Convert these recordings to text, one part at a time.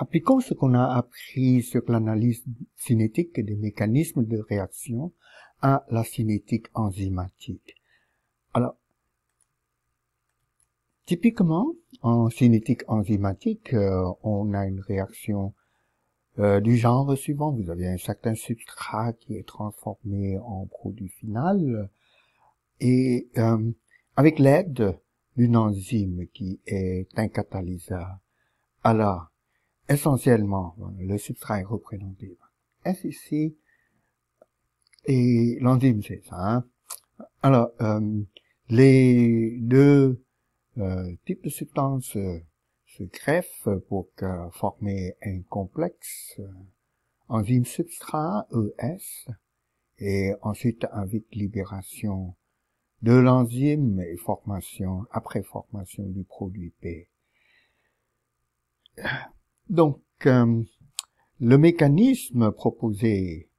Appliquons ce qu'on a appris sur l'analyse cinétique des mécanismes de réaction à la cinétique enzymatique. Alors, typiquement, en cinétique enzymatique, on a une réaction du genre suivant. Vous avez un certain substrat qui est transformé en produit final et avec l'aide d'une enzyme qui est un catalyseur. Alors, essentiellement, le substrat est représenté S ici et l'enzyme c'est ça. Hein. Alors, les deux types de substances se greffent pour former un complexe enzyme substrat ES et ensuite avec libération de l'enzyme et après formation du produit P. Donc, le mécanisme proposé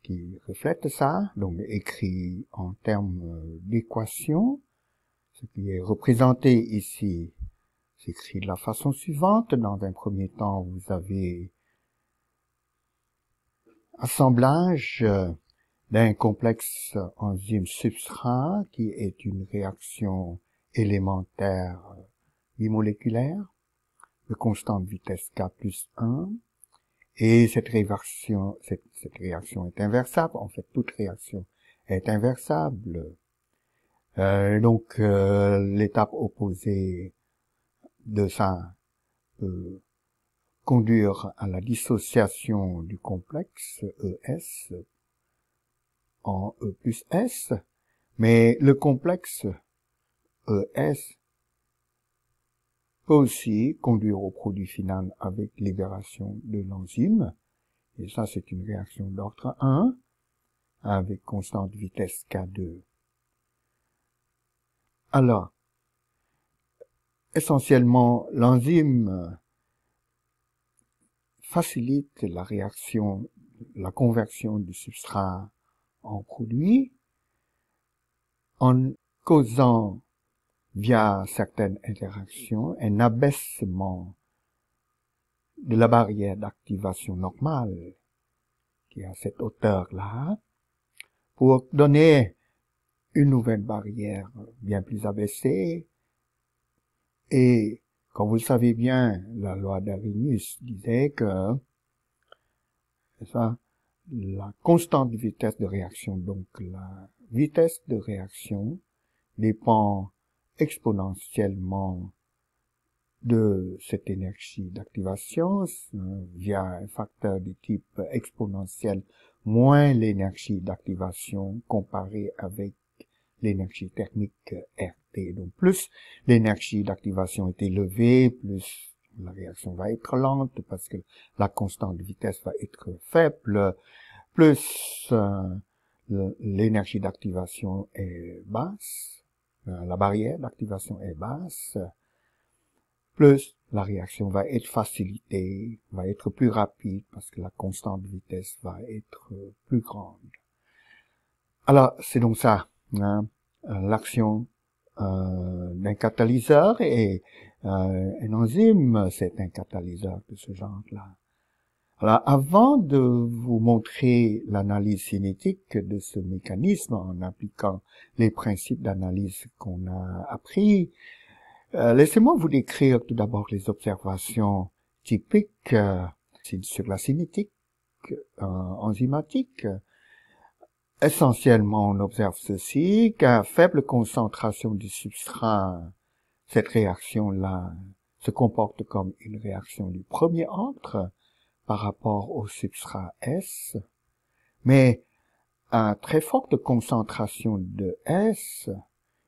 qui reflète ça, donc écrit en termes d'équation, ce qui est représenté ici, s'écrit de la façon suivante. Dans un premier temps, vous avez assemblage d'un complexe enzyme substrat qui est une réaction élémentaire bimoléculaire de constante vitesse K plus 1. Et cette réaction est inversable. En fait, toute réaction est inversable. Donc, l'étape opposée de ça peut conduire à la dissociation du complexe ES en E plus S. Mais le complexe ES peut aussi conduire au produit final avec libération de l'enzyme. Et ça, c'est une réaction d'ordre 1 avec constante vitesse K2. Alors, essentiellement, l'enzyme facilite la réaction, la conversion du substrat en produit en causant via certaines interactions un abaissement de la barrière d'activation normale qui est à cette hauteur-là pour donner une nouvelle barrière bien plus abaissée. Et comme vous le savez bien, la loi d'Arrhenius disait que ça, la constante de vitesse de réaction, donc la vitesse de réaction, dépend exponentiellement de cette énergie d'activation via un facteur de type exponentiel moins l'énergie d'activation comparée avec l'énergie thermique RT. Donc plus l'énergie d'activation est élevée, plus la réaction va être lente parce que la constante de vitesse va être faible, plus l'énergie d'activation est basse, la barrière d'activation est basse, plus la réaction va être facilitée, va être plus rapide parce que la constante de vitesse va être plus grande. Alors, c'est donc ça, hein, l'action d'un catalyseur et un enzyme, c'est un catalyseur de ce genre-là. Alors, avant de vous montrer l'analyse cinétique de ce mécanisme en appliquant les principes d'analyse qu'on a appris, laissez-moi vous décrire tout d'abord les observations typiques sur la cinétique enzymatique. Essentiellement, on observe ceci, qu'à faible concentration du substrat, cette réaction-là se comporte comme une réaction du premier ordre par rapport au substrat S, mais à très forte concentration de S,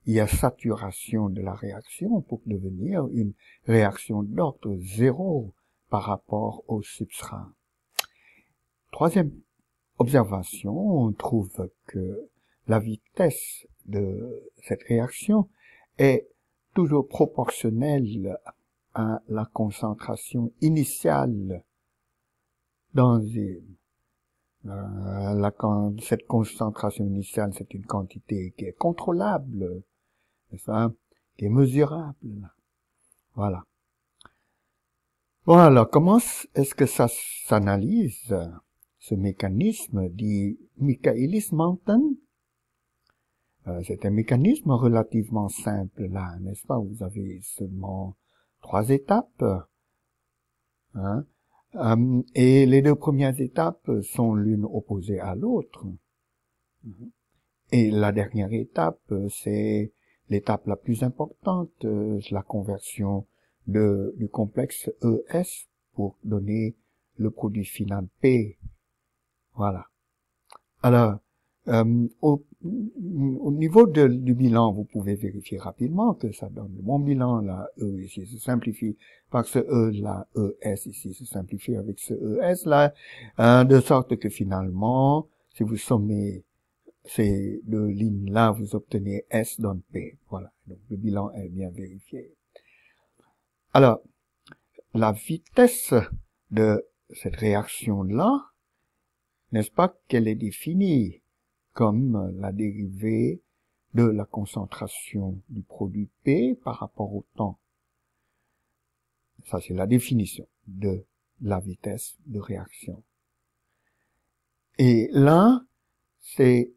il y a saturation de la réaction pour devenir une réaction d'ordre 0 par rapport au substrat. Troisième observation, on trouve que la vitesse de cette réaction est toujours proportionnelle à la concentration initiale d'enzyme. Cette concentration initiale, c'est une quantité qui est contrôlable, c'est ça, qui est mesurable. Voilà. Bon, alors, comment est-ce que ça s'analyse, ce mécanisme dit Michaelis-Menten? C'est un mécanisme relativement simple là, n'est-ce pas? Vous avez seulement 3 étapes, hein? Et les 2 premières étapes sont l'une opposée à l'autre. Et la dernière étape, c'est l'étape la plus importante, la conversion du complexe ES pour donner le produit final P. Voilà. Alors, au niveau du bilan, vous pouvez vérifier rapidement que ça donne le bon bilan. Là, E ici se simplifie par ce E, là, ES ici se simplifie avec ce ES là, de sorte que finalement, si vous sommez ces 2 lignes-là, vous obtenez S donne P. Voilà. Donc, le bilan est bien vérifié. Alors, la vitesse de cette réaction-là, n'est-ce pas qu'elle est définie comme la dérivée de la concentration du produit P par rapport au temps. Ça, c'est la définition de la vitesse de réaction. Et là, c'est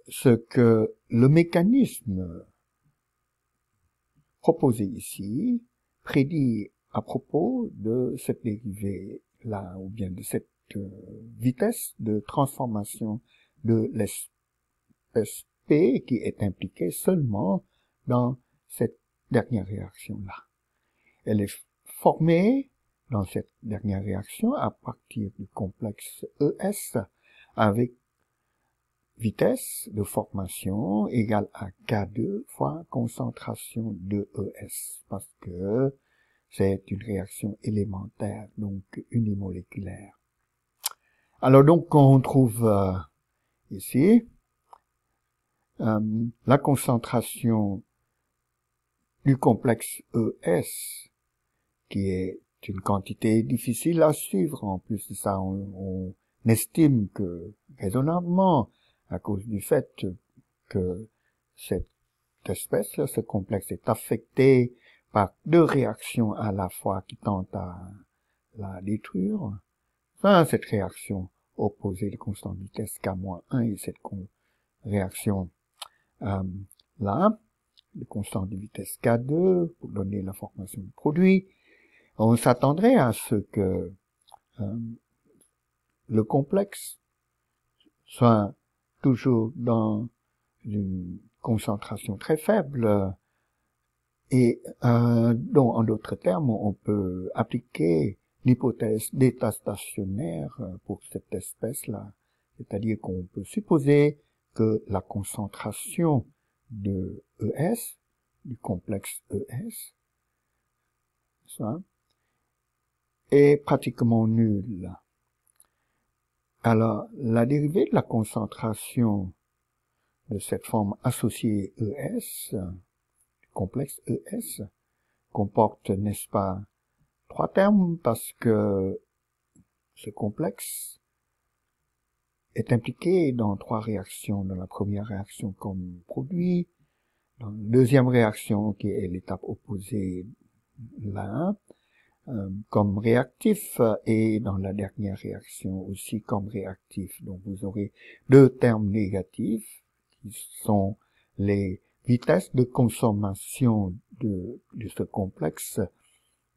ce que le mécanisme proposé ici prédit à propos de cette dérivée-là, ou bien de cette vitesse de transformation de l'espèce P qui est impliquée seulement dans cette dernière réaction-là. Elle est formée dans cette dernière réaction à partir du complexe ES avec vitesse de formation égale à K2 fois concentration de ES, parce que c'est une réaction élémentaire, donc unimoléculaire. Alors donc on trouve ici la concentration du complexe ES, qui est une quantité difficile à suivre. En plus de ça, on estime que raisonnablement, à cause du fait que cette espèce-là, ce complexe est affecté par 2 réactions à la fois qui tentent à la détruire. Enfin, cette réaction opposée de constante de vitesse K-1 et cette réaction là, de constante de vitesse K2 pour donner la formation du produit, on s'attendrait à ce que le complexe soit toujours dans une concentration très faible et donc en d'autres termes on peut appliquer l'hypothèse d'état stationnaire pour cette espèce-là, c'est-à-dire qu'on peut supposer que la concentration de ES, du complexe ES, ça, est pratiquement nulle. Alors, la dérivée de la concentration de cette forme associée ES, complexe ES, comporte, n'est-ce pas, 3 termes parce que ce complexe est impliqué dans 3 réactions. Dans la première réaction comme produit, dans la deuxième réaction qui est l'étape opposée là, comme réactif, et dans la dernière réaction aussi comme réactif. Donc vous aurez 2 termes négatifs qui sont les vitesses de consommation de ce complexe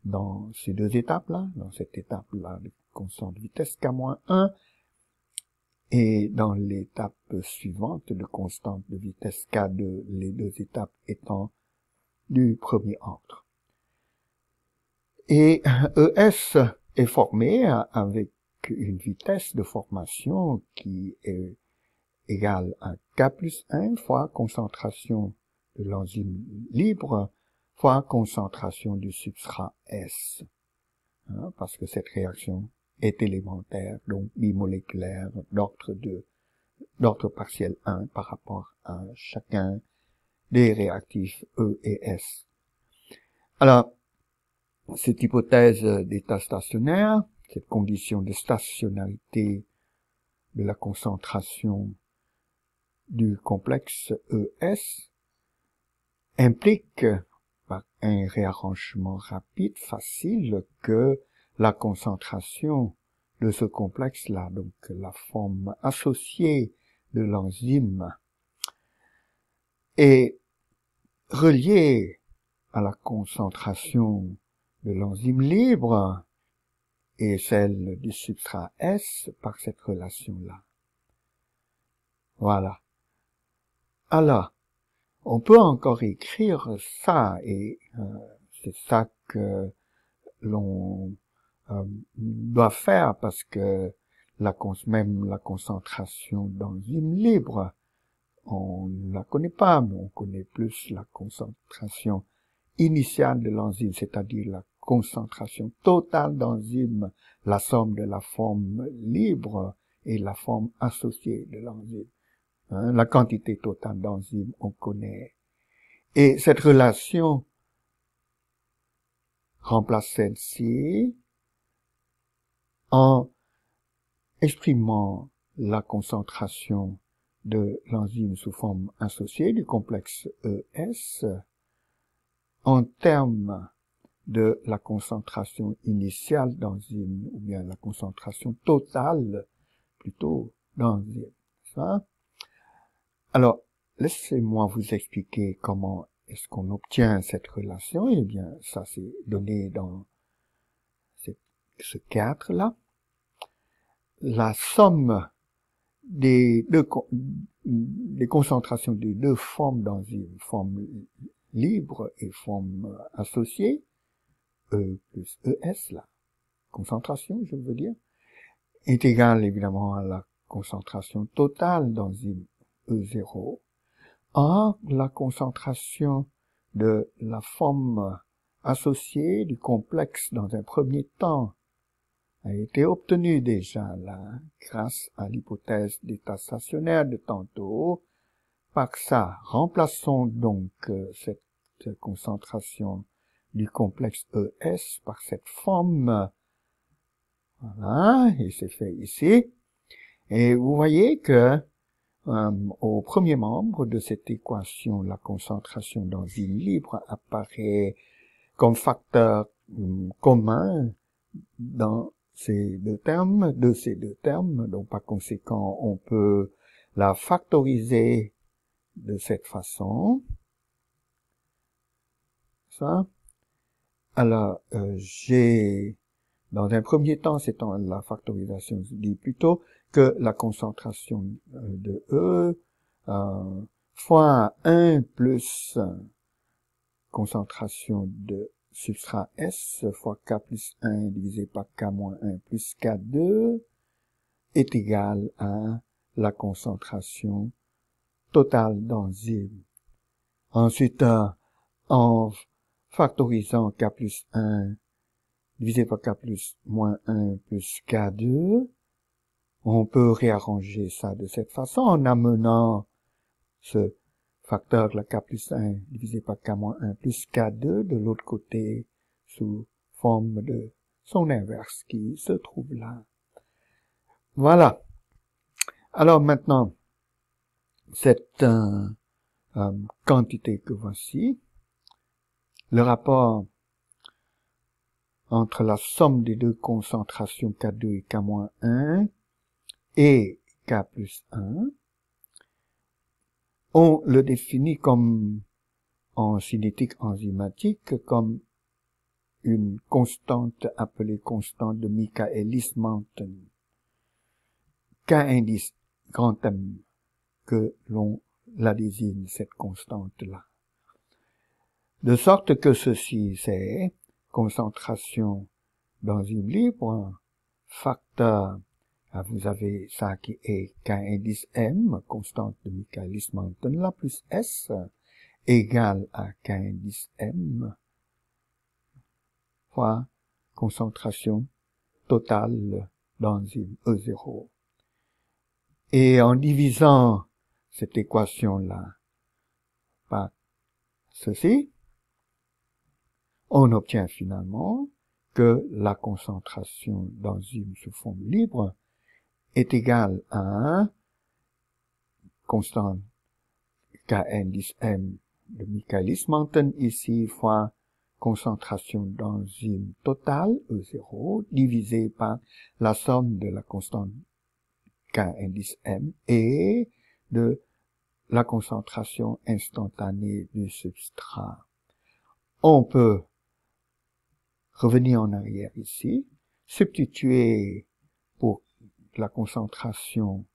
dans ces 2 étapes-là, dans cette étape-là de constante de vitesse K-1 et dans l'étape suivante de constante de vitesse K2, les 2 étapes étant du premier ordre. Et ES est formé avec une vitesse de formation qui est égale à K plus 1 fois concentration de l'enzyme libre fois concentration du substrat S. Hein, parce que cette réaction est élémentaire, donc bimoléculaire, d'ordre partiel 1 par rapport à chacun des réactifs E et S. Alors, cette hypothèse d'état stationnaire, cette condition de stationnarité de la concentration du complexe ES, implique par un réarrangement rapide, facile, que la concentration de ce complexe-là, donc la forme associée de l'enzyme, est reliée à la concentration de l'enzyme libre et celle du substrat S par cette relation-là. Voilà. Alors, on peut encore écrire ça, et c'est ça que l'on doit faire, parce que même la concentration d'enzymes libres, on ne la connaît pas, mais on connaît plus la concentration initiale de l'enzyme, c'est-à-dire la concentration totale d'enzyme, la somme de la forme libre et la forme associée de l'enzyme. La quantité totale d'enzymes, on connaît. Et cette relation remplace celle-ci en exprimant la concentration de l'enzyme sous forme associée du complexe ES en termes de la concentration initiale d'enzyme, ou bien la concentration totale plutôt d'enzyme. Alors, laissez-moi vous expliquer comment est-ce qu'on obtient cette relation. Eh bien, ça c'est donné dans ce cadre-là. La somme des concentrations des deux formes d'enzymes, forme libre et forme associée, E plus ES, la concentration, je veux dire, est égale évidemment à la concentration totale d'enzyme E0. Or, la concentration de la forme associée du complexe dans un premier temps a été obtenue déjà là, grâce à l'hypothèse d'état stationnaire de tantôt. Par ça, remplaçons donc cette concentration du complexe ES par cette forme. Voilà, et c'est fait ici. Et vous voyez que au premier membre de cette équation, la concentration d'enzyme libre apparaît comme facteur commun dans ces deux termes, donc par conséquent, on peut la factoriser de cette façon. Ça. Alors, dans un premier temps, c'est la factorisation, je dis plutôt que la concentration de E fois 1 plus concentration de substrat S fois K plus 1 divisé par K moins 1 plus K2 est égal à la concentration totale d'enzyme. Ensuite, en factorisant K plus 1 divisé par K plus moins 1 plus K2, on peut réarranger ça de cette façon en amenant ce facteur de la K plus 1 divisé par K moins 1 plus K2 de l'autre côté sous forme de son inverse qui se trouve là. Voilà. Alors maintenant, cette quantité que voici, le rapport entre la somme des deux concentrations K2 et K-1 et K plus 1, on le définit comme, en cinétique enzymatique, comme une constante appelée constante de Michaelis-Menten. K indice grand M que l'on la désigne, cette constante-là. De sorte que ceci, c'est concentration d'enzyme libre, facteur, vous avez ça qui est K indice M, constante de Michaelis-Menten, la plus S, égale à K indice M, fois concentration totale d'enzyme E0. Et en divisant cette équation-là par ceci, on obtient finalement que la concentration d'enzyme sous forme libre est égale à constante K indice M de Michaelis-Menten ici fois concentration d'enzyme totale E0 divisé par la somme de la constante K indice M et de la concentration instantanée du substrat. On peut revenir en arrière ici, substituer pour la concentration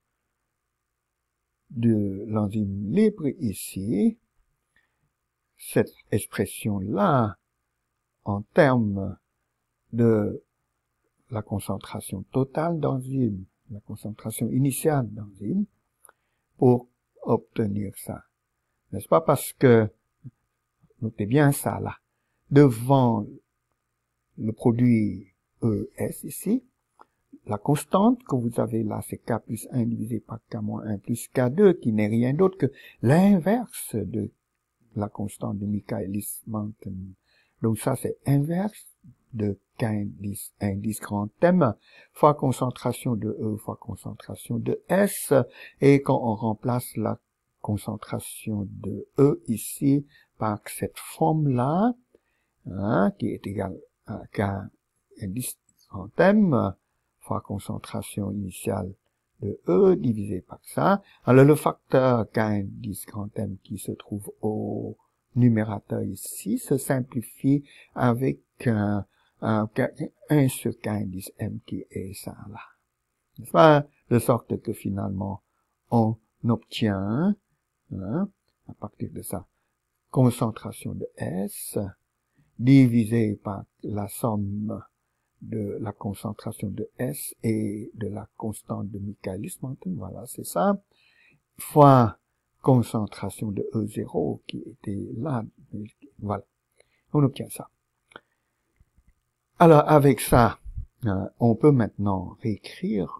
de l'enzyme libre ici, cette expression-là, en termes de la concentration totale d'enzyme, la concentration initiale d'enzyme, pour obtenir ça. N'est-ce pas? Parce que, notez bien ça là, devant le produit ES ici, la constante que vous avez là, c'est K plus 1 divisé par K moins 1 plus K2, qui n'est rien d'autre que l'inverse de la constante de Michaelis-Menten. Donc ça, c'est inverse de K indice grand M fois concentration de E fois concentration de S. Et quand on remplace la concentration de E ici par cette forme-là, hein, qui est égale à K indice grand M fois concentration initiale de E divisé par ça. Alors le facteur K indice grand M qui se trouve au numérateur ici se simplifie avec un sur K indice M qui est ça là. N'est-ce pas? De sorte que finalement on obtient, hein, à partir de ça, concentration de S divisé par la somme de la concentration de S et de la constante de Michaelis-Menten, voilà, c'est ça, fois concentration de E0 qui était là, voilà, on obtient ça. Alors, avec ça, on peut maintenant réécrire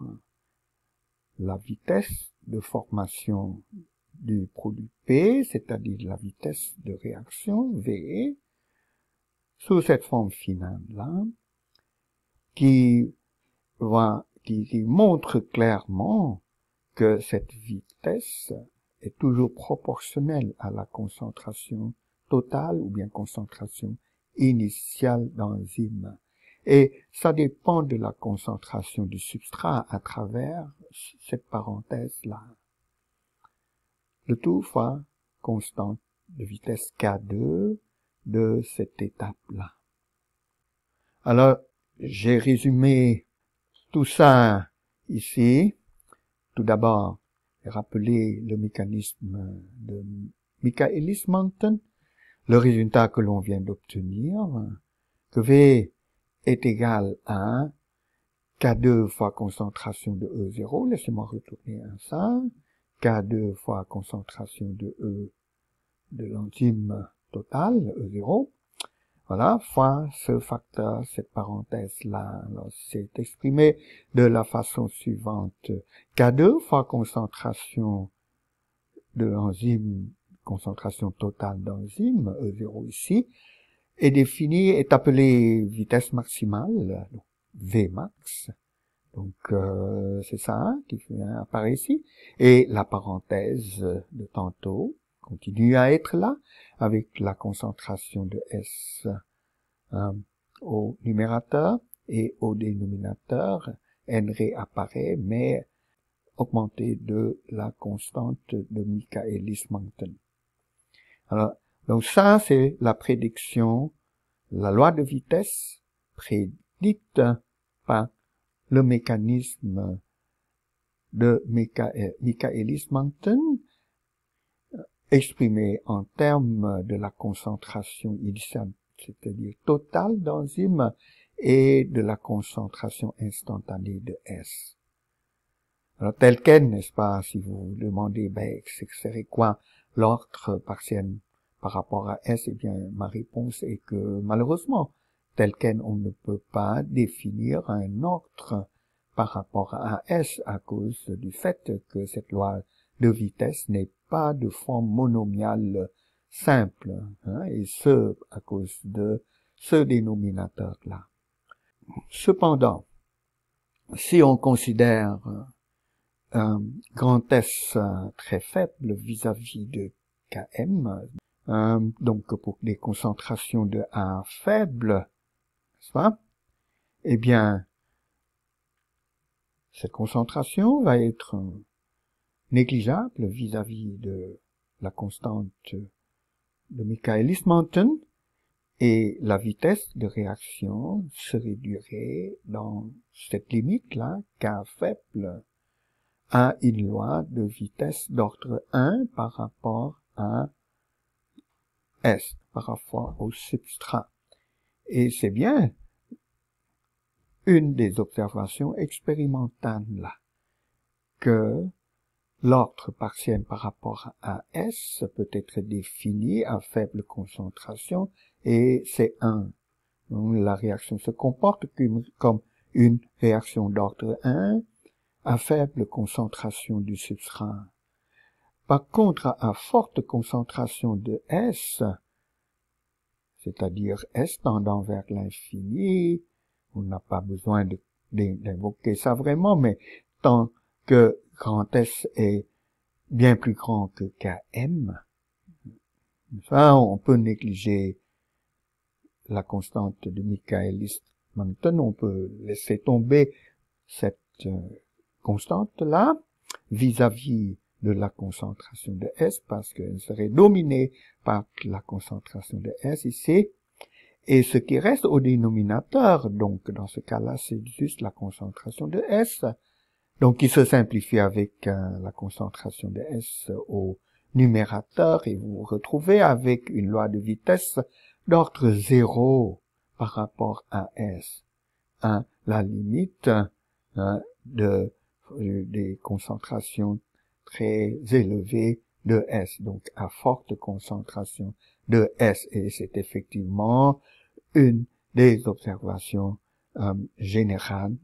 la vitesse de formation du produit P, c'est-à-dire la vitesse de réaction V, sous cette forme finale-là, qui montre clairement que cette vitesse est toujours proportionnelle à la concentration totale ou bien concentration initiale d'enzyme. Et ça dépend de la concentration du substrat à travers cette parenthèse-là. Le tout fois constante de vitesse K2 de cette étape-là. Alors, j'ai résumé tout ça ici. Tout d'abord, rappeler le mécanisme de Michaelis-Menten, le résultat que l'on vient d'obtenir, que V est égal à K2 fois concentration de E0, laissez-moi retourner à ça, K2 fois concentration de E de l'enzyme totale, E0, voilà, fois ce facteur, cette parenthèse-là. Alors, c'est exprimé de la façon suivante. K2 fois concentration de l'enzyme, concentration totale d'enzyme, E0 ici, est définie, est appelée vitesse maximale, donc Vmax. Donc, c'est ça qui apparaît ici. Et la parenthèse de tantôt continue à être là, avec la concentration de S au numérateur et au dénominateur. N réapparaît, mais augmenté de la constante de Michaelis-Menten. Alors, donc ça, c'est la prédiction, la loi de vitesse prédite par le mécanisme de Michaelis-Menten, exprimé en termes de la concentration initiale, c'est-à-dire totale d'enzyme, et de la concentration instantanée de S. Alors, tel quel, n'est-ce pas, si vous vous demandez, ce serait quoi l'ordre partiel par rapport à S, eh bien, ma réponse est que, malheureusement, tel quel, on ne peut pas définir un ordre par rapport à S à cause du fait que cette loi de vitesse n'est pas de forme monomiale simple, hein, et ce, à cause de ce dénominateur-là. Cependant, si on considère un grand S très faible vis-à-vis de Km, Donc pour des concentrations de A faibles, n'est-ce pas? Eh bien, cette concentration va être négligeable vis-à-vis de la constante de Michaelis-Menten, et la vitesse de réaction se réduirait dans cette limite-là, K faible, à une loi de vitesse d'ordre 1 par rapport à S, par rapport au substrat. Et c'est bien une des observations expérimentales là, que l'ordre partiel par rapport à S peut être défini à faible concentration, et c'est 1. Donc, la réaction se comporte comme une réaction d'ordre 1 à faible concentration du substrat. Par contre, à forte concentration de S, c'est-à-dire S tendant vers l'infini, on n'a pas besoin d'invoquer ça vraiment, mais tant que grand S est bien plus grand que Km, ça, on peut négliger la constante de Michaelis-Menten, on peut laisser tomber cette constante-là vis-à-vis de la concentration de S, parce qu'elle serait dominée par la concentration de S ici, et ce qui reste au dénominateur, donc dans ce cas-là, c'est juste la concentration de S, donc qui se simplifie avec la concentration de S au numérateur, et vous vous retrouvez avec une loi de vitesse d'ordre 0 par rapport à S, la limite des concentrations très élevées de S, donc à forte concentration de S, et c'est effectivement une des observations générales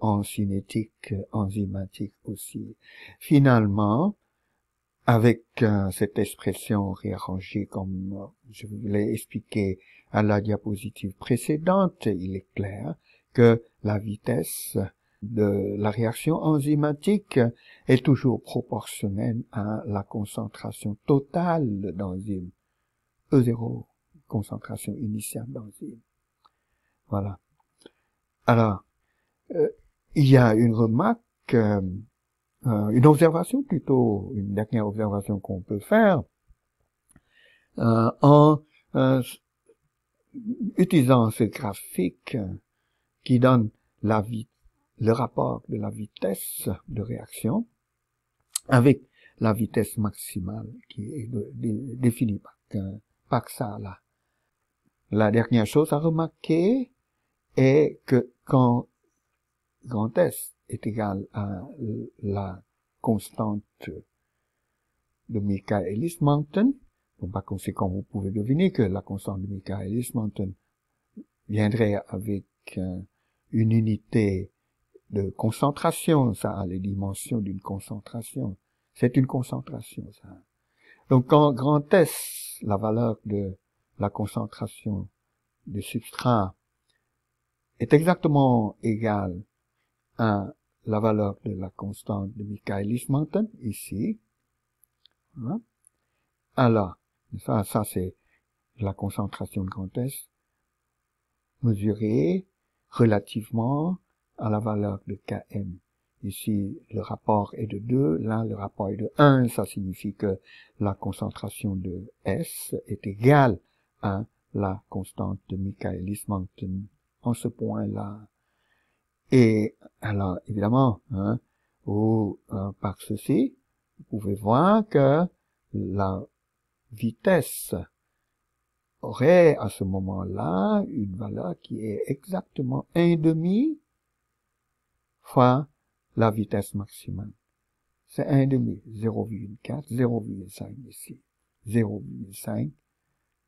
en cinétique enzymatique aussi. Finalement, avec cette expression réarrangée comme je vous l'ai expliqué à la diapositive précédente, il est clair que la vitesse de la réaction enzymatique est toujours proportionnelle à la concentration totale d'enzyme, E0, concentration initiale d'enzyme. Voilà. Alors, il y a une remarque, une observation plutôt, une dernière observation qu'on peut faire, en utilisant ce graphique qui donne le rapport de la vitesse de réaction avec la vitesse maximale qui est définie par ça là. La dernière chose à remarquer est que quand grand S est égal à la constante de Michaelis-Menten, donc par conséquent vous pouvez deviner que la constante de Michaelis-Menten viendrait avec une unité de concentration, ça a les dimensions d'une concentration. C'est une concentration, ça. Donc quand grand S, la valeur de la concentration du substrat, est exactement égale à la valeur de la constante de Michaelis-Menten, ici, hein? Alors, ça c'est la concentration de grand S mesurée relativement à la valeur de Km. Ici, le rapport est de 2, là, le rapport est de 1, ça signifie que la concentration de S est égale à la constante de Michaelis-Menten en ce point-là. Et alors, évidemment, par ceci, vous pouvez voir que la vitesse aurait à ce moment-là une valeur qui est exactement 1,5 fois la vitesse maximale. C'est 1,5, 0,4, 0,5 ici. 0,5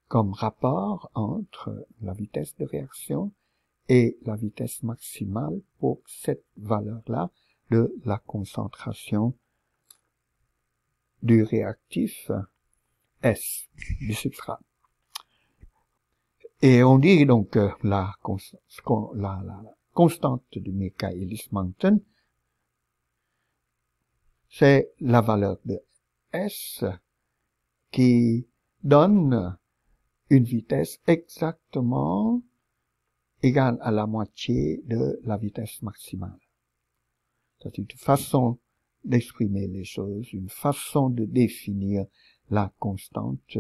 comme rapport entre la vitesse de réaction et la vitesse maximale pour cette valeur-là de la concentration du réactif S, du substrat. Et on dit donc que la constante de Michaelis-Menten, c'est la valeur de S qui donne une vitesse exactement égale à la moitié de la vitesse maximale. C'est une façon d'exprimer les choses, une façon de définir la constante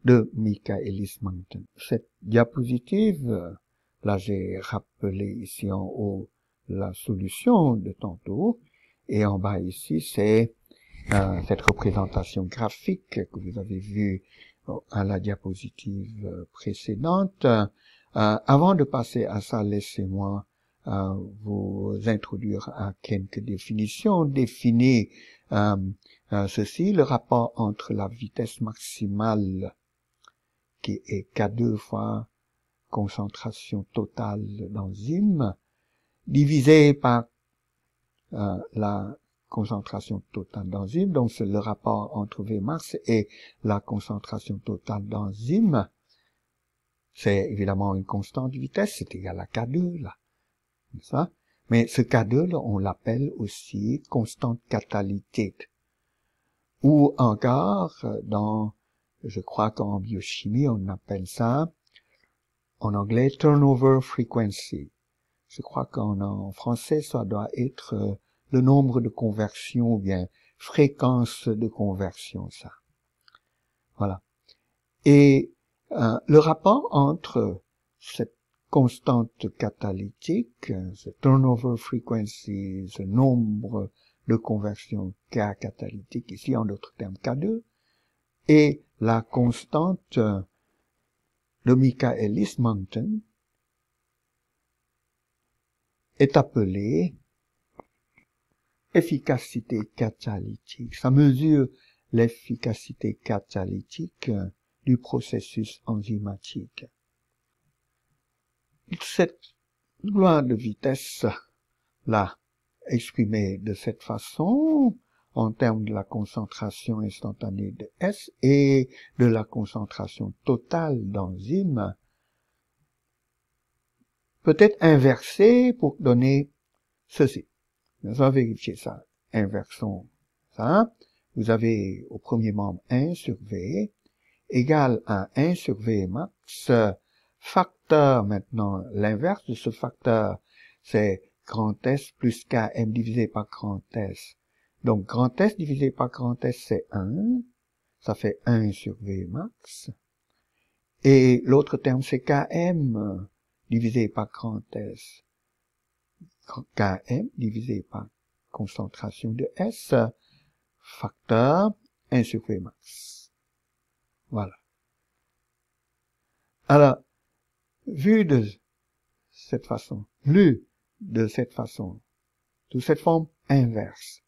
de Michaelis-Menten. Cette diapositive, là j'ai rappelé ici en haut la solution de tantôt, et en bas ici c'est cette représentation graphique que vous avez vue à la diapositive précédente. Avant de passer à ça, laissez-moi vous introduire à quelques définitions. Définir ceci, le rapport entre la vitesse maximale qui est K2 fois concentration totale d'enzyme divisé par la concentration totale d'enzyme, donc c'est le rapport entre Vmax et la concentration totale d'enzyme. C'est évidemment une constante de vitesse, c'est égal à K2 là. Ça. Mais ce K2 là, on l'appelle aussi constante catalytique. Ou encore je crois qu'en biochimie on appelle ça en anglais turnover frequency. Je crois qu'en français ça doit être le nombre de conversions ou bien fréquence de conversion, ça. Voilà. Et le rapport entre cette constante catalytique, ce turnover frequency, ce nombre de conversions K catalytique, ici en d'autres termes K2, et la constante de Michaelis-Menten est appelée efficacité catalytique. Ça mesure l'efficacité catalytique du processus enzymatique. Cette loi de vitesse, là, exprimée de cette façon, en termes de la concentration instantanée de S et de la concentration totale d'enzyme, peut être inversée pour donner ceci. Nous allons vérifier ça. Inversons ça. Vous avez au premier membre 1 sur V égale à 1 sur V max. Facteur maintenant, l'inverse de ce facteur, c'est grand S plus Km divisé par grand S. Donc grand S divisé par grand S, c'est 1. Ça fait 1 sur V max. Et l'autre terme, c'est Km divisé par grand S. Km divisé par concentration de S, facteur 1 sur V max. Voilà. Alors, vu de cette façon, lu de cette façon, sous cette forme inverse,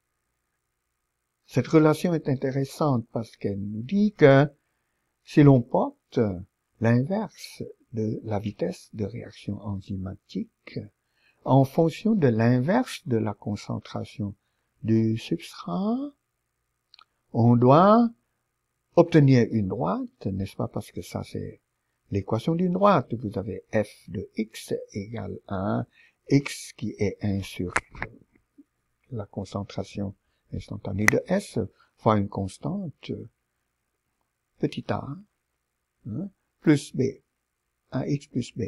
cette relation est intéressante parce qu'elle nous dit que si l'on porte l'inverse de la vitesse de réaction enzymatique en fonction de l'inverse de la concentration du substrat, on doit obtenir une droite, n'est-ce pas, parce que ça c'est l'équation d'une droite. Vous avez f de x égale à x qui est 1 sur la concentration instantanée de S fois une constante petit a plus b, ax plus b.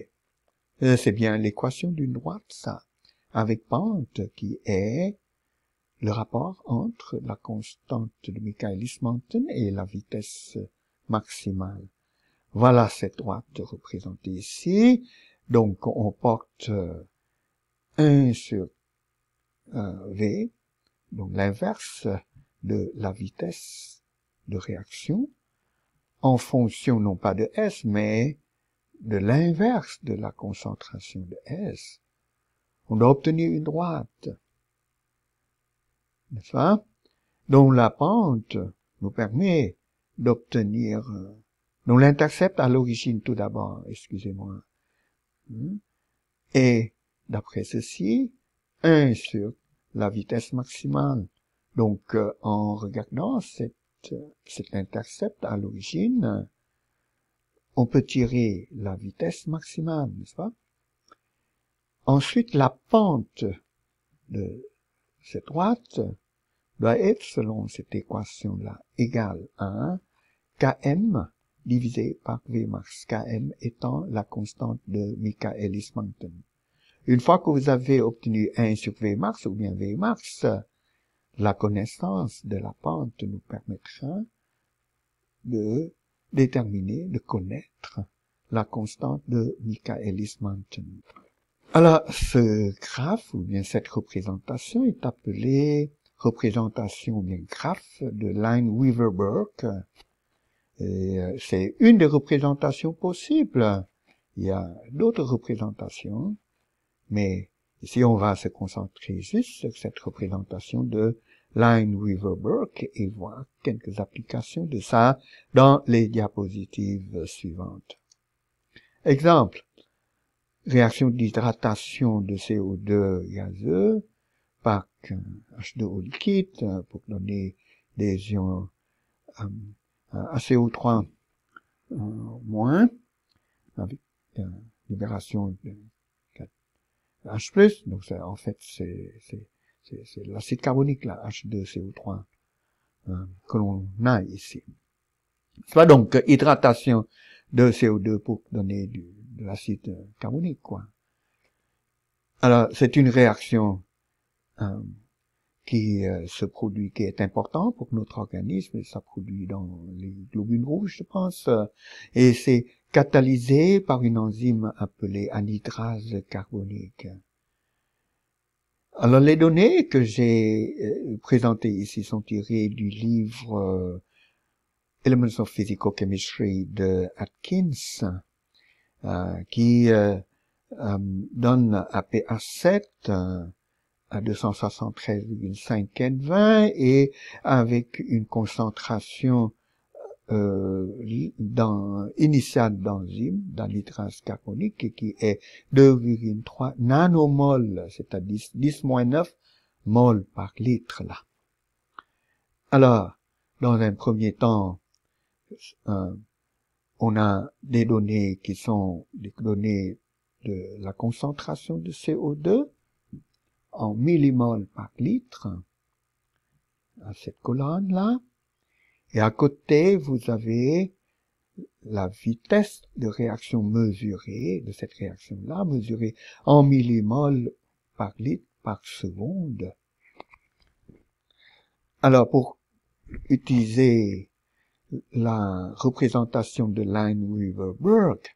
C'est bien l'équation d'une droite, ça, avec pente qui est le rapport entre la constante de Michaelis-Menten et la vitesse maximale. Voilà cette droite représentée ici. Donc, on porte 1 sur V, donc l'inverse de la vitesse de réaction, en fonction non pas de S, mais de l'inverse de la concentration de S. On doit obtenir une droite, n'est-ce pas, dont la pente nous permet d'obtenir, dont l'intercepte à l'origine tout d'abord, excusez-moi. Et d'après ceci, 1 sur la vitesse maximale. Donc, en regardant cet intercept à l'origine, on peut tirer la vitesse maximale, n'est-ce pas? Ensuite, la pente de cette droite doit être, selon cette équation-là, égale à Km divisé par Vmax, Km étant la constante de Michaelis-Menten. Une fois que vous avez obtenu 1 sur Vmax ou bien Vmax, la connaissance de la pente nous permettra de déterminer, de connaître la constante de Michaelis-Menten. Alors, ce graphe, ou bien cette représentation, est appelée représentation, ou bien graphe de Lineweaver-Burke. Et c'est une des représentations possibles. Il y a d'autres représentations, mais ici on va se concentrer juste sur cette représentation de Lineweaver-Burke et voir quelques applications de ça dans les diapositives suivantes. Exemple, réaction d'hydratation de CO2 gazeux par H2O liquide pour donner des ions ACO3 moins avec libération de H+, donc en fait c'est l'acide carbonique là, H2CO3 que l'on a ici. Soit donc hydratation de CO2 pour donner de l'acide carbonique, quoi. Alors c'est une réaction qui se produit, qui est important pour notre organisme, et ça produit dans les globules rouges, je pense, et c'est catalysé par une enzyme appelée anhydrase carbonique. Alors les données que j'ai présentées ici sont tirées du livre Elements of Physicochemistry de Atkins, qui donne à pH7 à 273,5 Kelvin et avec une concentration initiale d'enzyme, d'anhydrase carbonique, qui est 2,3 nanomoles, c'est-à-dire 10-9 moles par litre, là. Alors, dans un premier temps, on a des données qui sont des données de la concentration de CO2 en millimoles par litre, à cette colonne-là. Et à côté, vous avez la vitesse de réaction mesurée, de cette réaction-là, mesurée en millimoles par litre par seconde. Alors, pour utiliser la représentation de Lineweaver-Burke,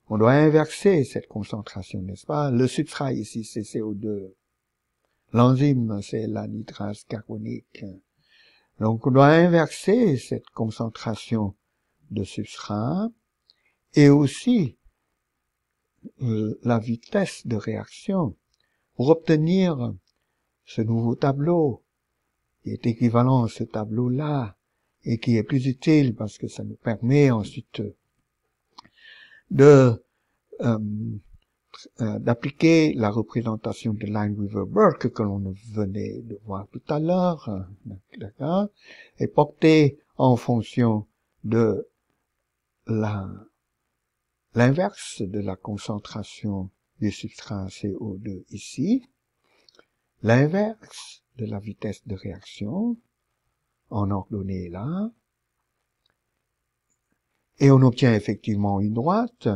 on doit inverser cette concentration, n'est-ce pas? Le substrat ici, c'est CO2. L'enzyme, c'est l'anhydrase carbonique. Donc, on doit inverser cette concentration de substrat et aussi la vitesse de réaction pour obtenir ce nouveau tableau qui est équivalent à ce tableau-là et qui est plus utile parce que ça nous permet ensuite d'appliquer la représentation de Lineweaver-Burke que l'on venait de voir tout à l'heure, d'accord, et porter en fonction de l'inverse de la concentration du substrat CO2 ici, l'inverse de la vitesse de réaction en ordonnée là, et on obtient effectivement une droite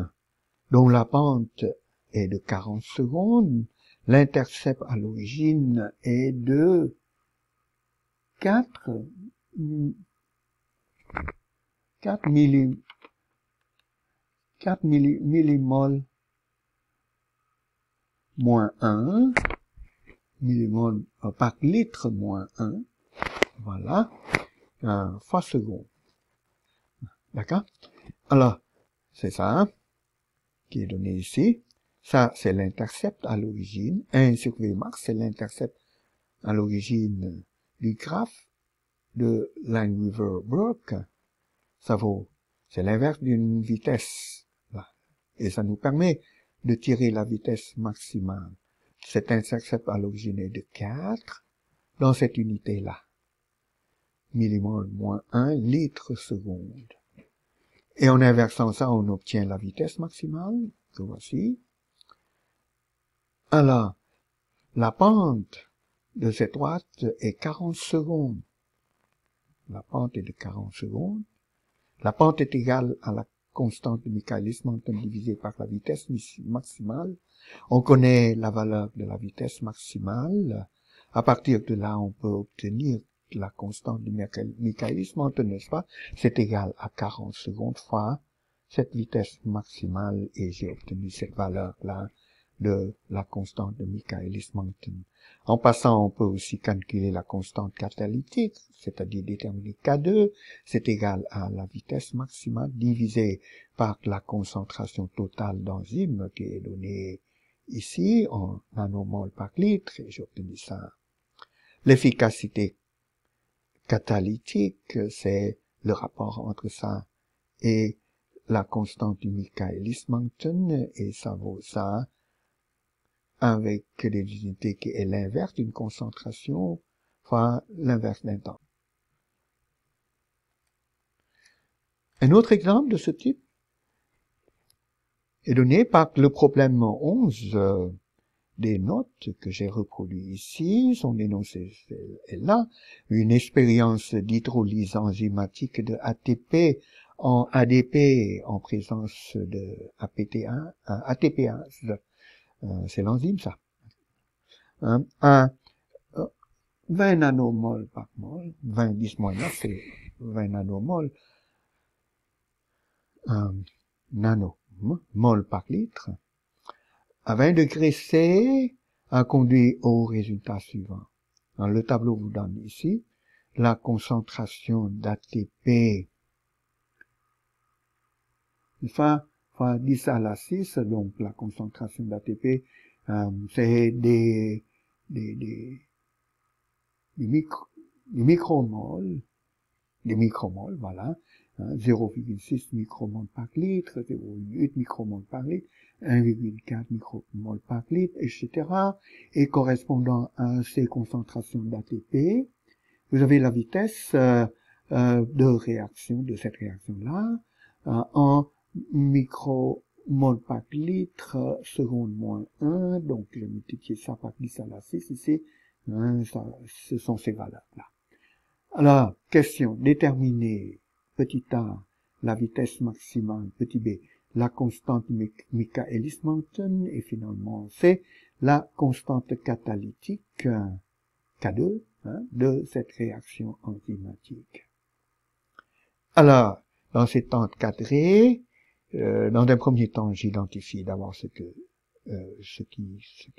dont la pente est de 40 secondes, l'intercept à l'origine est de 4 millimoles moins 1, millimoles par litre moins 1, voilà, fois seconde. D'accord? Alors, c'est ça, qui est donné ici. Ça, c'est l'intercept à l'origine. 1 sur Vmax, c'est l'intercept à l'origine du graphe de Lineweaver-Burke. Ça vaut, c'est l'inverse d'une vitesse. Là. Et ça nous permet de tirer la vitesse maximale. Cet intercept à l'origine est de 4 dans cette unité-là. Millimole moins 1 litre seconde. Et en inversant ça, on obtient la vitesse maximale, que voici. Alors, la pente de cette droite est 40 secondes. La pente est de 40 secondes. La pente est égale à la constante de Michaelis-Menten divisée par la vitesse maximale. On connaît la valeur de la vitesse maximale. À partir de là, on peut obtenir la constante de Michaelis-Menten, n'est-ce pas? C'est égal à 40 secondes fois cette vitesse maximale, et j'ai obtenu cette valeur-là de la constante de Michaelis-Menten. En passant, on peut aussi calculer la constante catalytique, c'est-à-dire déterminer K2, c'est égal à la vitesse maximale divisée par la concentration totale d'enzyme qui est donnée ici en nanomol par litre, et j'ai obtenu ça. L'efficacité catalytique, c'est le rapport entre ça et la constante du Michaelis-Menten, et ça vaut ça avec des unités qui est l'inverse d'une concentration fois l'inverse d'un temps. Un autre exemple de ce type est donné par le problème 11 des notes que j'ai reproduit ici. Son énoncé est là. Une expérience d'hydrolyse enzymatique de ATP en ADP en présence de ATPase. C'est l'enzyme, ça. 20 nanomoles par mol, 20 10-9, c'est 20 nanomoles, nanomol par litre, à 20 degrés C, a conduit au résultat suivant. Dans le tableau vous donne ici la concentration d'ATP fois 10 à la 6, donc la concentration d'ATP, c'est des micromoles, voilà, 0,6 micromoles par litre, 0,8 micromoles par litre, 1,4 micromoles par litre, etc. Et correspondant à ces concentrations d'ATP, vous avez la vitesse de réaction de cette réaction-là en micromoles par litre seconde moins 1, donc je multiplie ça par 10 à la 6 ici, ce sont ces valeurs-là. Alors, question, déterminer, petit a, la vitesse maximale, petit b, la constante Michaelis-Menten, et finalement c, la constante catalytique, K2, de cette réaction enzymatique. Alors, dans ces temps cadrés, dans un premier temps, j'identifie d'abord ce qui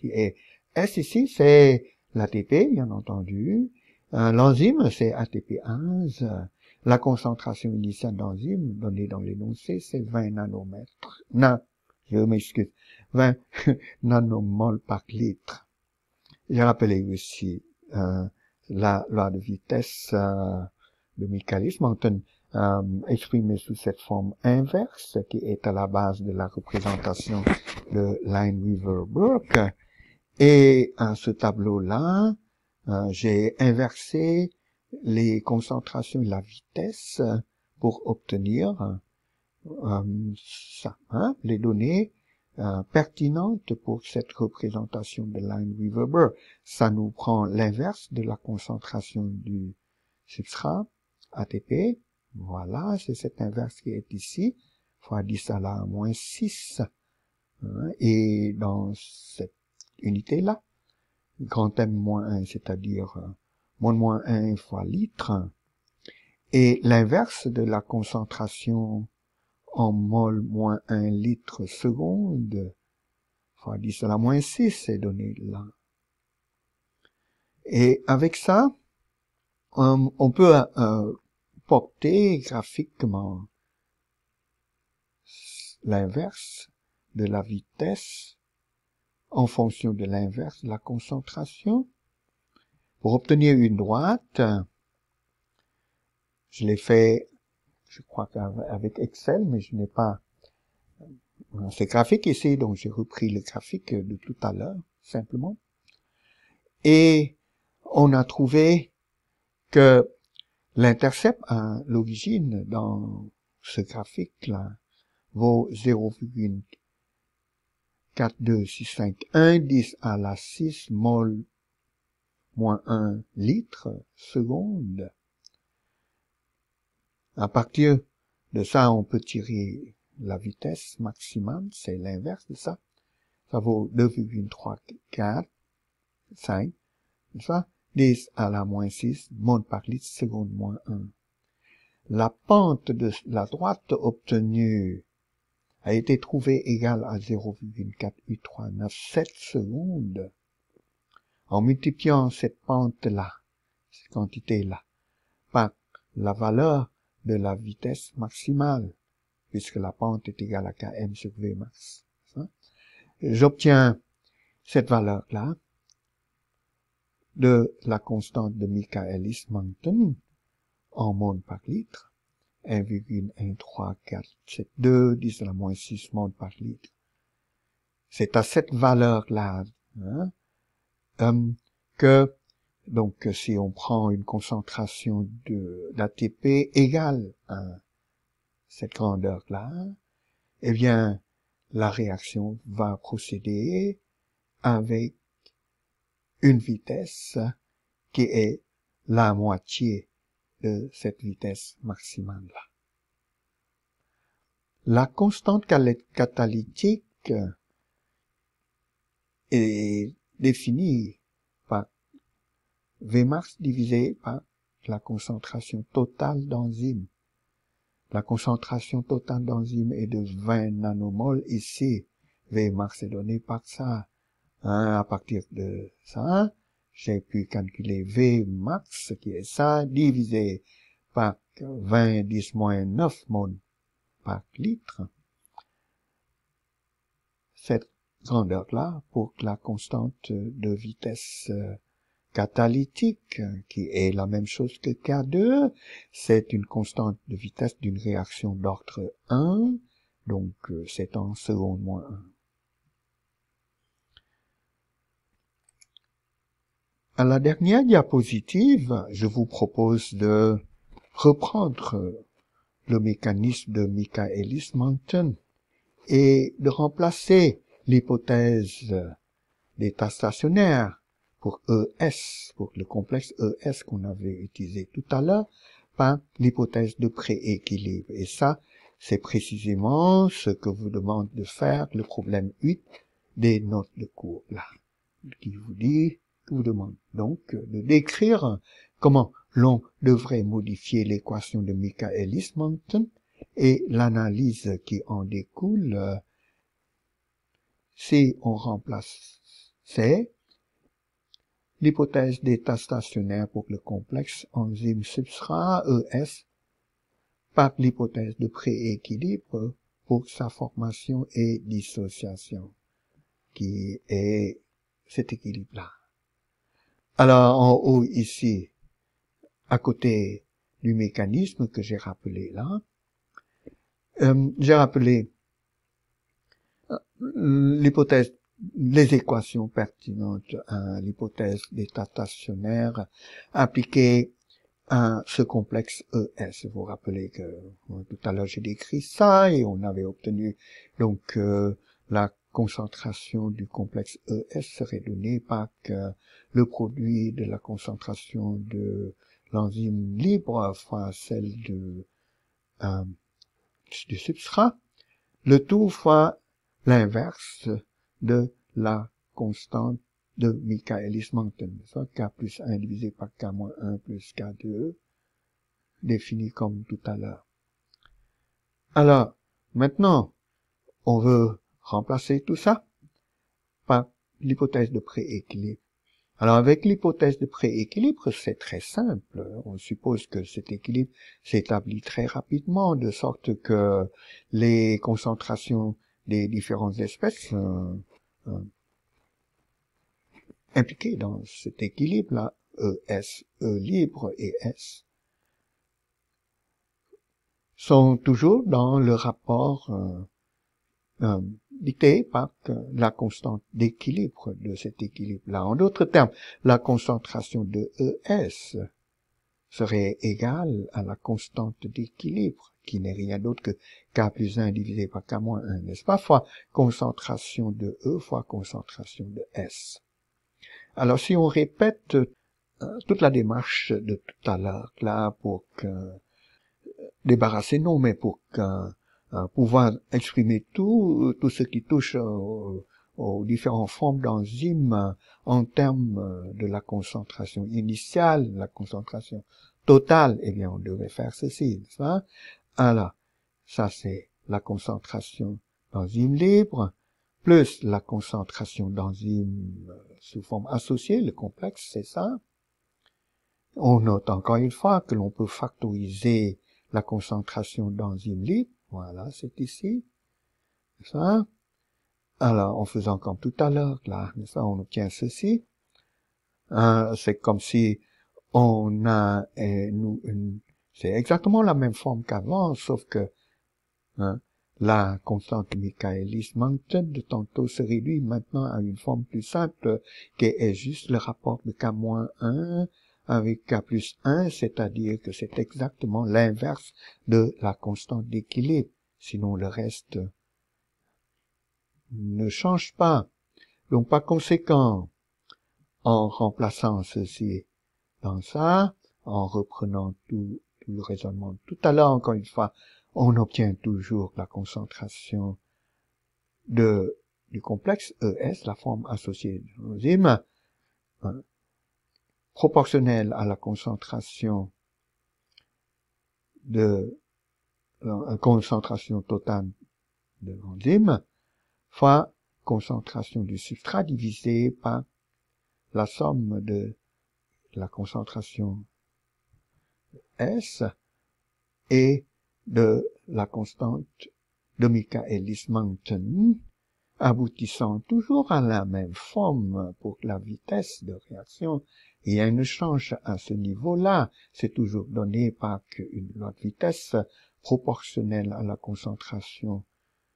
est S ici, c'est l'ATP, bien entendu. L'enzyme, c'est ATPase. La concentration initiale d'enzyme, donnée dans l'énoncé, c'est 20 nanomètres. Je m'excuse. 20 nanomoles par litre. J'ai rappelé aussi la loi de vitesse de Michaelis-Menten exprimée sous cette forme inverse qui est à la base de la représentation de Lineweaver-Burke. Et à ce tableau-là, j'ai inversé les concentrations et la vitesse pour obtenir ça, les données pertinentes pour cette représentation de Lineweaver-Burke. Ça nous prend l'inverse de la concentration du substrat ATP. Voilà, c'est cette inverse qui est ici, fois 10 à la moins 6. Et dans cette unité-là, grand M moins 1, c'est-à-dire moins 1 fois litre, et l'inverse de la concentration en mol moins 1 litre seconde, fois 10 à la moins 6 est donné là. Et avec ça, on peut porter graphiquement l'inverse de la vitesse en fonction de l'inverse de la concentration. Pour obtenir une droite, je l'ai fait, je crois qu'avec Excel, mais je n'ai pas ce graphique ici, donc j'ai repris le graphique de tout à l'heure, simplement. Et on a trouvé que l'intercept à l'origine dans ce graphique-là vaut 0,42651 10 à la 6 mol moins 1 litre seconde. À partir De ça, on peut tirer la vitesse maximale, c'est l'inverse de ça. Ça vaut 2,345, ça, 10 à la moins 6, monde par litre seconde moins 1. La pente de la droite obtenue a été trouvée égale à 0,48397 secondes. En multipliant cette pente-là, cette quantité-là, par la valeur de la vitesse maximale, puisque la pente est égale à Km sur V max. J'obtiens cette valeur-là de la constante de Michaelis-Menten en monde par litre, 1,13472, 10 à la moins 6 monde par litre. C'est à cette valeur-là que, donc, si on prend une concentration d'ATP égale à cette grandeur-là, eh bien, la réaction va procéder avec une vitesse qui est la moitié de cette vitesse maximale-là. La constante catalytique est définie par Vmax divisé par la concentration totale d'enzyme. La concentration totale d'enzyme est de 20 nanomoles ici. Vmax est donné par ça. À partir de ça, j'ai pu calculer Vmax, qui est ça, divisé par 20 10 moins 9 moles par litre. Cette grandeur-là, pour la constante de vitesse catalytique, qui est la même chose que K2, c'est une constante de vitesse d'une réaction d'ordre 1, donc c'est en seconde moins 1. À la dernière diapositive, je vous propose de reprendre le mécanisme de Michaelis-Menten et de remplacer l'hypothèse d'état stationnaire pour ES, pour le complexe ES qu'on avait utilisé tout à l'heure, par l'hypothèse de prééquilibre. Et ça, c'est précisément ce que vous demande de faire le problème 8 des notes de cours là, qui vous demande donc de décrire comment l'on devrait modifier l'équation de Michaelis-Menten et l'analyse qui en découle si on remplace l'hypothèse d'état stationnaire pour le complexe enzyme substrat ES par l'hypothèse de prééquilibre pour sa formation et dissociation, qui est cet équilibre-là. Alors, en haut, ici, à côté du mécanisme que j'ai rappelé là, j'ai rappelé l'hypothèse, les équations pertinentes à l'hypothèse d'état stationnaire appliquées à ce complexe ES. Vous vous rappelez que tout à l'heure j'ai décrit ça et on avait obtenu donc la concentration du complexe ES serait donnée par le produit de la concentration de l'enzyme libre fois celle du substrat, le tout fois l'inverse de la constante de Michaelis-Menten, K plus 1 divisé par K moins 1 plus K2, défini comme tout à l'heure. Alors, maintenant, on veut remplacer tout ça par l'hypothèse de prééquilibre. Alors, avec l'hypothèse de prééquilibre, c'est très simple. On suppose que cet équilibre s'établit très rapidement, de sorte que les concentrations des différentes espèces impliquées dans cet équilibre-là, ES, E libre et S, sont toujours dans le rapport dicté par la constante d'équilibre de cet équilibre-là. En d'autres termes, la concentration de ES serait égale à la constante d'équilibre, qui n'est rien d'autre que K plus 1 divisé par K moins 1, n'est-ce pas, fois concentration de E fois concentration de S. Alors, si on répète toute la démarche de tout à l'heure, là, pour que débarrasser, non, mais pour pouvoir exprimer tout ce qui touche aux différentes formes d'enzymes en termes de la concentration initiale, la concentration totale, eh bien, on devait faire ceci, n'est-ce pas? Alors, ça c'est la concentration d'enzymes libres, plus la concentration d'enzymes sous forme associée, le complexe, c'est ça. On note encore une fois que l'on peut factoriser la concentration d'enzymes libres. Voilà, c'est ici. Ça. Alors, en faisant comme tout à l'heure, là, ça, on obtient ceci. C'est comme si on a, c'est exactement la même forme qu'avant, sauf que la constante de Michaelis-Menten de tantôt se réduit maintenant à une forme plus simple, qui est juste le rapport de K-1 avec K plus 1, c'est-à-dire que c'est exactement l'inverse de la constante d'équilibre. Sinon, le reste ne change pas. Donc, par conséquent, en remplaçant ceci dans ça, en reprenant tout le raisonnement de tout à l'heure, encore une fois, on obtient toujours la concentration du complexe ES, la forme associée de l'enzyme, proportionnelle à la concentration concentration totale de l'enzyme, fois concentration du substrat divisé par la somme de la concentration S et de la constante de Michaelis-Menten, aboutissant toujours à la même forme pour la vitesse de réaction. Il y a un change à ce niveau-là. C'est toujours donné par une loi de vitesse proportionnelle à la concentration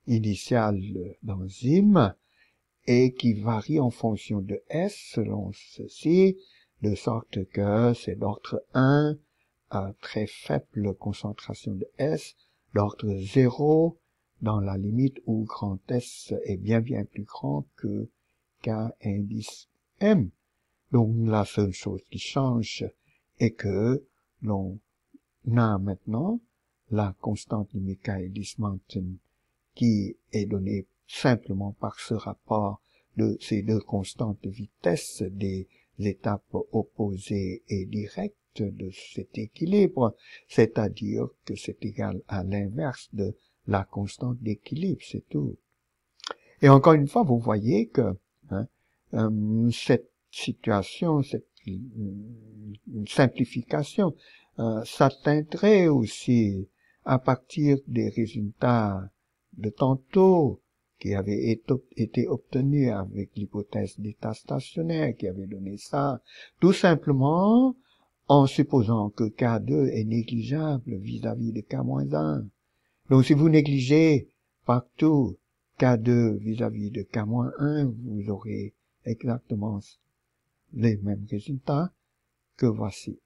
initiale d'enzyme et qui varie en fonction de S selon ceci, de sorte que c'est d'ordre 1 à très faible concentration de S, d'ordre 0 dans la limite où grand S est bien plus grand que K indice M. Donc la seule chose qui change est que l'on a maintenant la constante de Michaelis-Menten qui est donnée simplement par ce rapport de ces deux constantes de vitesse des étapes opposées et directes de cet équilibre, c'est-à-dire que c'est égal à l'inverse de la constante d'équilibre, c'est tout. Et encore une fois, vous voyez que cette situation, cette simplification, s'atteindrait aussi à partir des résultats de tantôt qui avaient été obtenus avec l'hypothèse d'état stationnaire qui avait donné ça, tout simplement en supposant que K2 est négligeable vis-à-vis de K-1. Donc si vous négligez partout K2 vis-à-vis de K-1, vous aurez exactement les mêmes résultats que voici.